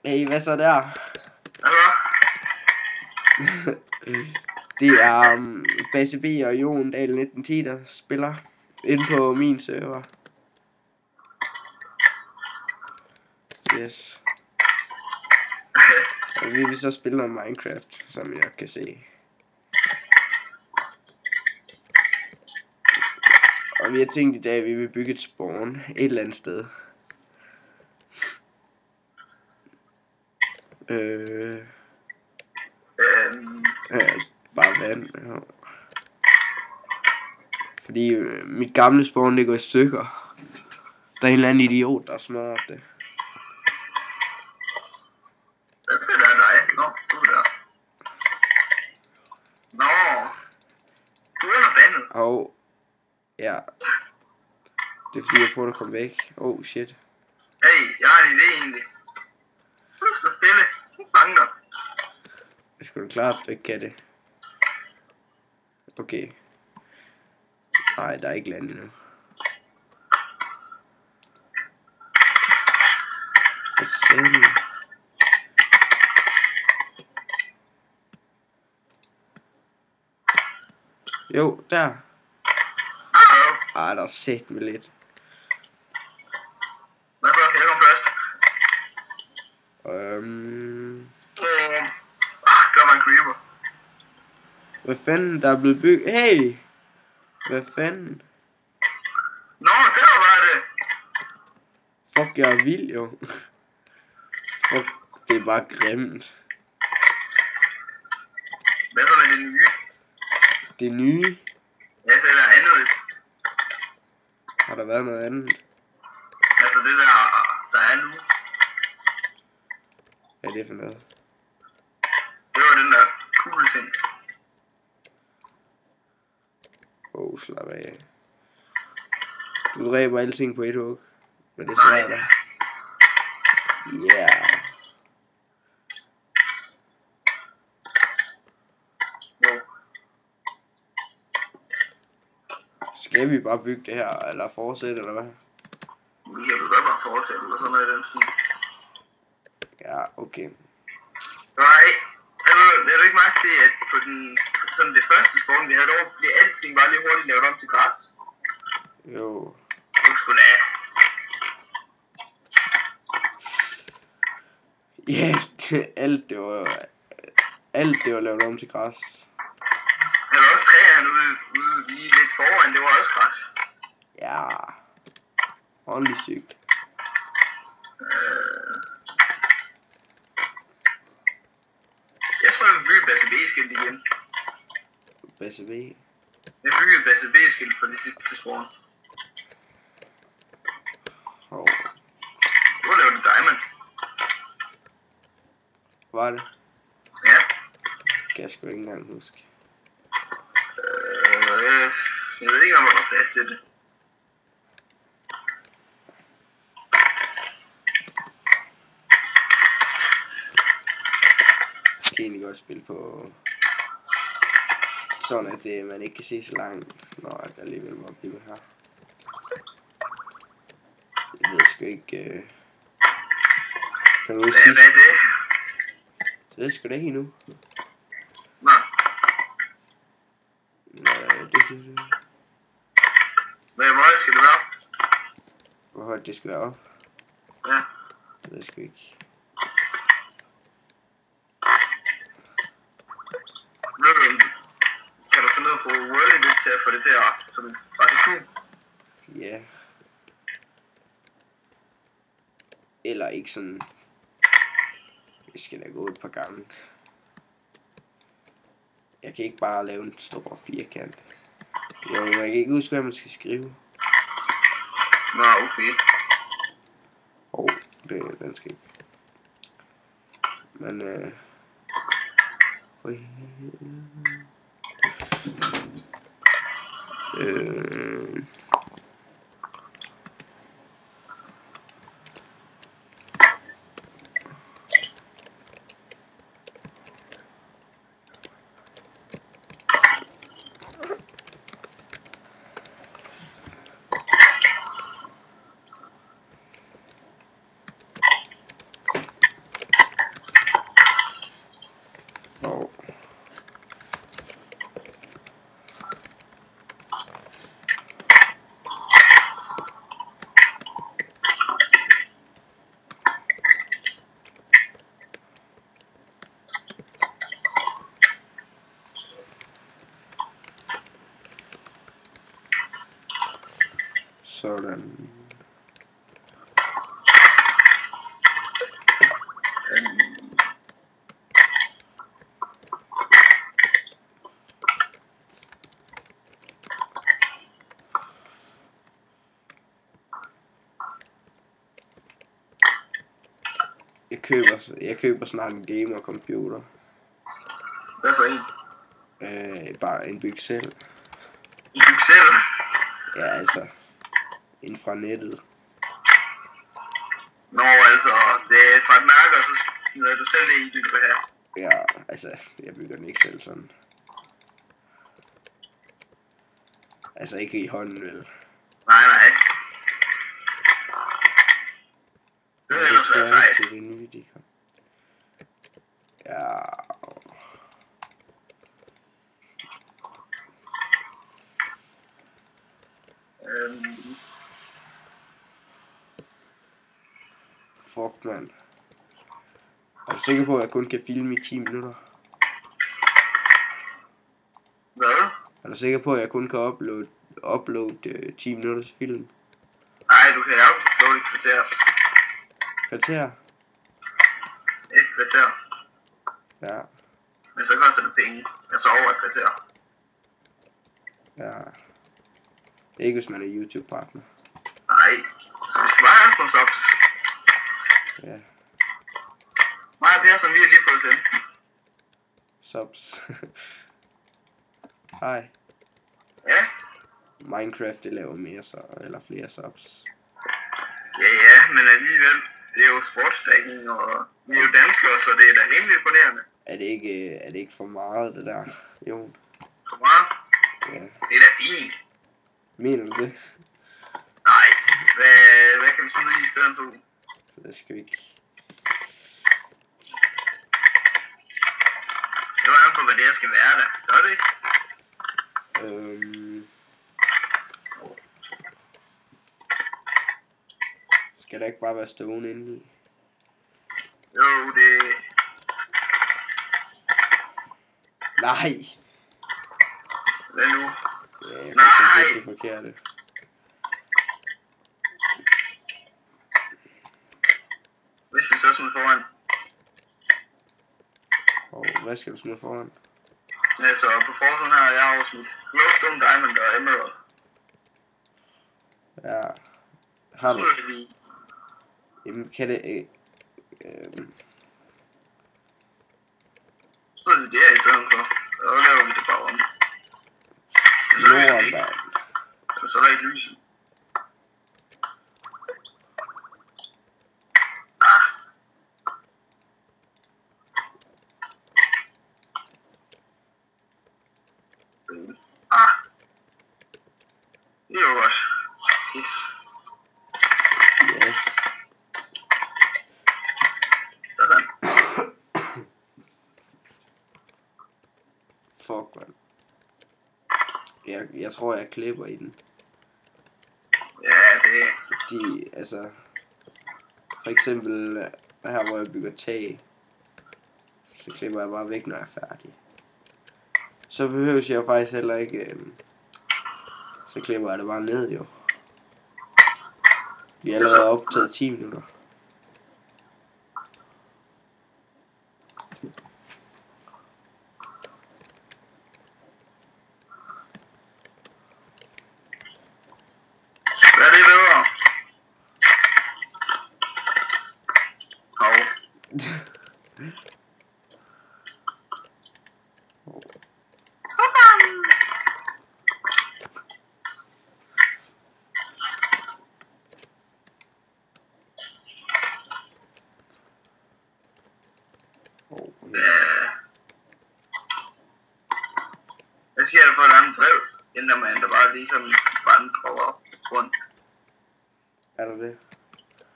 Hey, hvad så der? Hvad? Det er BCB og Jon Dahl 1910, der spiller inde på min server. Yes. Og vi vil så spille noget Minecraft, som jeg kan se. Og vi har tænkt i dag, at vi vil bygge et spawn et eller andet sted. Bare vand. Ja. Fordi mit gamle spawn, det går i stykker. Der er en eller anden idiot, der har smadret det. Det er dig. Nå, du er der. Nå. Du er der bandet. Og ja. Det er fordi jeg prøver at komme væk. Oh shit. Hey, jeg har en idé egentlig. Du skal stille. Du banker. Jeg skulle klart ikke kan det. Okay. Nej, der er ikke land endnu. For satan. Jo, der. Ej, der er set med lidt. Hvad så? Jeg kommer først. Der var en creeper. Hvad fanden, der er blevet bygget? Hey! Hvad fanden? Nå, der var det. Fuck, jeg er vild, jo. Fuck, det er bare grimt. Hvad så med det nye? Det nye? Ja, så er der andet. Har der været noget andet? Altså det der er nu. Hvad er det for noget? Det var den der cool ting. Slap af. Du dræber alting på et hug. Men det er svært der. Yeah. Skal vi bare bygge det her, eller fortsætte, eller hvad? Vi kan jo bare fortsætte, eller sådan noget i den stil. Ja, okay. Nej, jeg vil ikke mærke til, at på den, sådan det første spawn, vi havde over, blev alting bare lige hurtigt lavet om til græs. Jo. Du skulle da. Ja, alt det var lavet om til græs. Der var også træerne ude lige lidt foran, det var også græs. Ja. Ordentligt sygt. Jeg tror, jeg vil bygge BCB-skilt igen. BCB? Jeg byggede BCB-skilt på det sidste spawn. Hvor lavede du diamond? Var det? Ja. Kan jeg sgu ikke engang huske. Jeg ved ikke, om jeg var plads til det. Jeg kan egentlig godt spille på sådan, at det, man ikke kan se så langt, når jeg alligevel må blive her. Jeg ved sgu ikke... Kan du sige? Hvad er det? Det ved sgu da ikke endnu. Nå. Hvor højt skal det være? Hvor højt det skal være op? Ja. Det ved jeg sgu ikke. Kan du finde noget på World lidt til at få det til at som bare Ja. Eller ikke sådan. Vi skal da gå et par gange. Jeg kan ikke bare lave en stor firkant. Jo, jeg kan ikke huske, hvad man skal skrive. Nå, okay. Den skal ikke. Men Sådan. Jeg køber snart en gamer-computer. Hvad for en? Bare en byg selv. En byg selv? Ja, altså. En fra nettet. Nå, altså, det er fra et mærke, og så smider du selv det i, du vil have. Ja, altså, jeg bygger den ikke selv sådan. Altså, ikke i hånden, vel? Nej. Det er ellers være sejt. Til det nye, de kan. Ja. Fuck, man. Er du sikker på, at jeg kun kan filme i 10 minutter? Hvad? Er du sikker på, at jeg kun kan uploade 10 minutters film? Nej, du kan uploade et kvarter. Kvarter? Et kvarter. Ja. Men så koster det penge. Jeg sover et kvarter. Ja. Ikke hvis man er YouTube-partner. Nej. Så vi skal bare have nogle subs. Ja. Mig og Per, som vi har lige fået 15. Subs. Hej. Ja. Minecraft, det laver mere eller flere subs. Ja, men alligevel. Det er jo sportsdækning, og vi er jo danskere, så det er da rimelig imponerende. Er det ikke for meget, det der, Jon? For meget? Ja. Det er da fint. Mener du det? Nej. Hvad kan vi smide i stedet for? Så det skal vi ikke. Det var an på, hvad det her skal være, da. Gør det ikke? Skal der ikke bare være stående inde i? Jo, det... Nej! Hvad nu? Ja, jeg Nej! det forkerte. Hvis vi så smider foran. Hvad skal du smide foran? Ja, så på forsiden her, jeg har jo smidt Glowstone, Diamond og Emerald. Ja. Har du? Så vi... Jamen, kan det... Så er det der i stedet for. Og så laver vi det bare om. Lort, mand. Så er der ikke lys i. Det er jo godt. Yes. Yes. Sådan. Fuck, man. Jeg tror, jeg klipper i den. Ja, det er... Fordi, altså... For eksempel her, hvor jeg bygger tag. Så klipper jeg bare væk, når jeg er færdig. Så behøver jeg faktisk heller ikke... så klipper jeg det bare ned, jo. Vi er allerede optaget 10 minutter. Hvad er det bedre? Hov. Hvad sker der for et andet brev, ændrer man der bare ligesom vandrer op rundt? Er der det?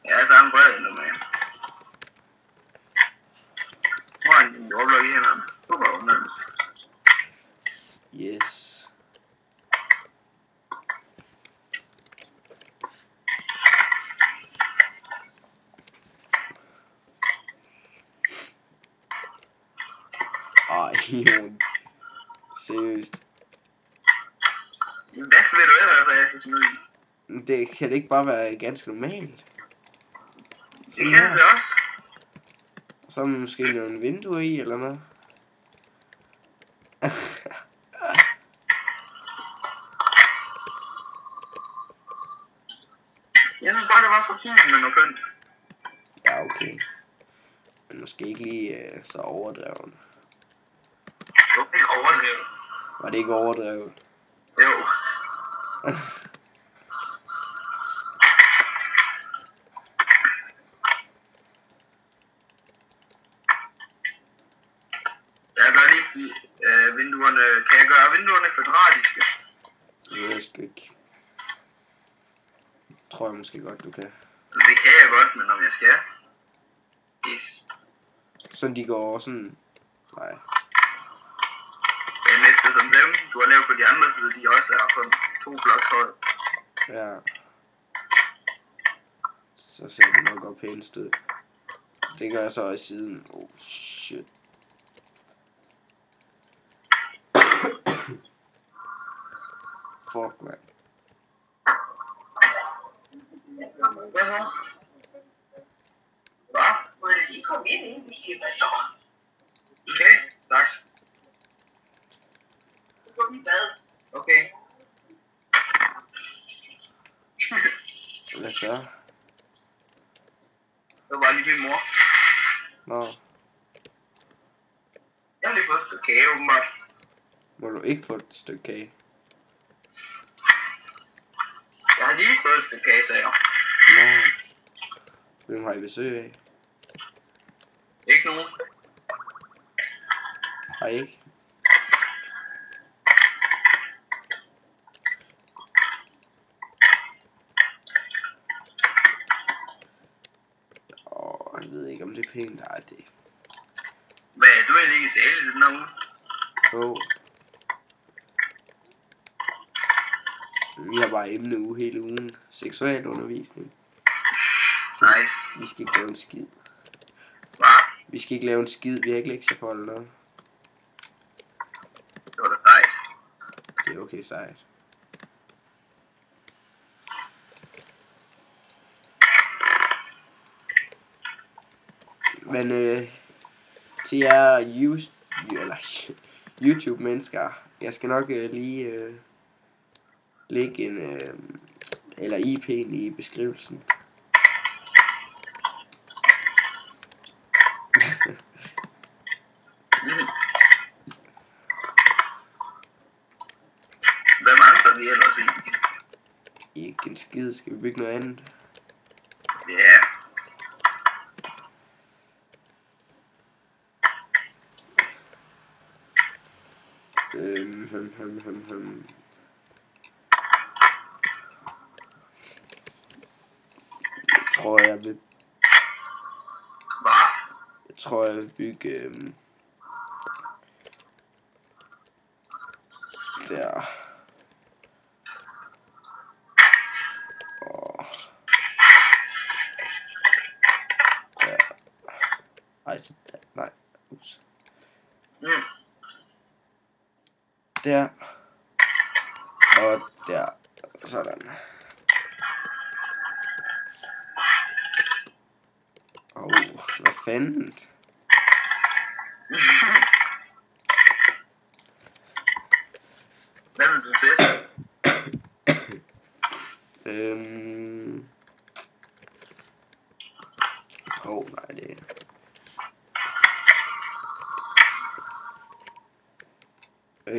Ja, der er en brev, ændrer man. Nu har han en jordblok i hænderne. Nu går hun ned. Yes. Ej, Jon. Seriøst. Hvad vil du ellers, jeg skal smide i? Det kan det ikke bare være ganske normalt. Det kan det også. Så er man måske nogle vinduer i, eller noget. Jeg synes bare, det var så fint med noget pynt. Ja, okay. Men måske ikke lige så overdrevet. Det var ikke overdrevet. Var det ikke overdrevet? Jo. Jeg kan lige give vinduerne. Kan jeg gøre vinduerne kvadratiske? Det ved jeg sgu ikke. Tror jeg måske godt, du kan. Det kan jeg godt, men om jeg skal. Yes. Sådan de går sådan... Nej. Det er næste som dem, du har lavet på de andre sider, de også er på 2 bloks højde. Ja. Så ser det nok godt pænest ud. Det gør jeg så i siden. Oh shit. Fuck, man. Hvad så? Hvad? Må jeg lige komme ind, inden vi siger, hvad så? Okay, tak. Du går lige bad. Okay. Hvad så? Det var lige min mor. Nå. Jeg har lige fået et stykke kage, åbenbart. Må du ikke få et stykke kage? Jeg har lige fået et stykke kage, sagde jeg. Nå. Hvem har I besøg af? Ikke nogen. Har I ikke? Jeg ved ikke om det er pænt. Nej, det. Hvad, du er egentlig ikke i sale i den her uge? Jo. Vi har bare emneuge hele ugen. Seksualundervisning. Så Nice. vi skal ikke lave en skid. Hvad? Vi skal ikke lave en skid. Vi har ikke lektier for eller noget. Det var da sejt. Det er okay sejt. Men til jer YouTube-mennesker, jeg skal nok lige lægge en eller IP'en i beskrivelsen. Hvad mangler vi ellers egentlig? Ikke en skid, skal vi bygge noget andet? Ja. Yeah. Jeg tror jeg vil bygge der. Og der. Ej, nej. Ups. Der. Og der. Sådan. Hvad fanden? Hvad vil du sætte? Nej, det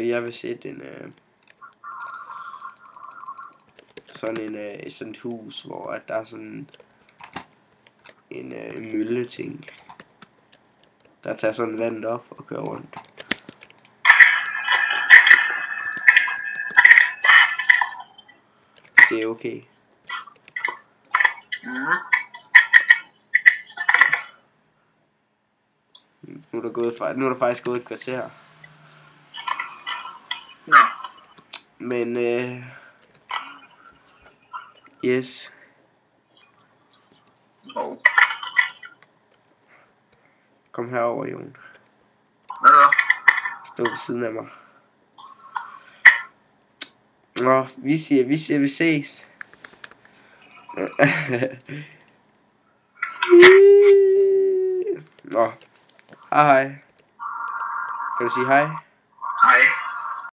jeg vil sætte en sådan et hus, hvor at der er sådan en mølleting, der tager sådan vandet op og kører rundt. Det er okay. Nu er der faktisk gået et kvarter. Nå. Men yes. Kom herover, Jon. Hvad så? Stå ved siden af mig. Nå, vi ses. Nå. Hej hej. Kan du sige hej?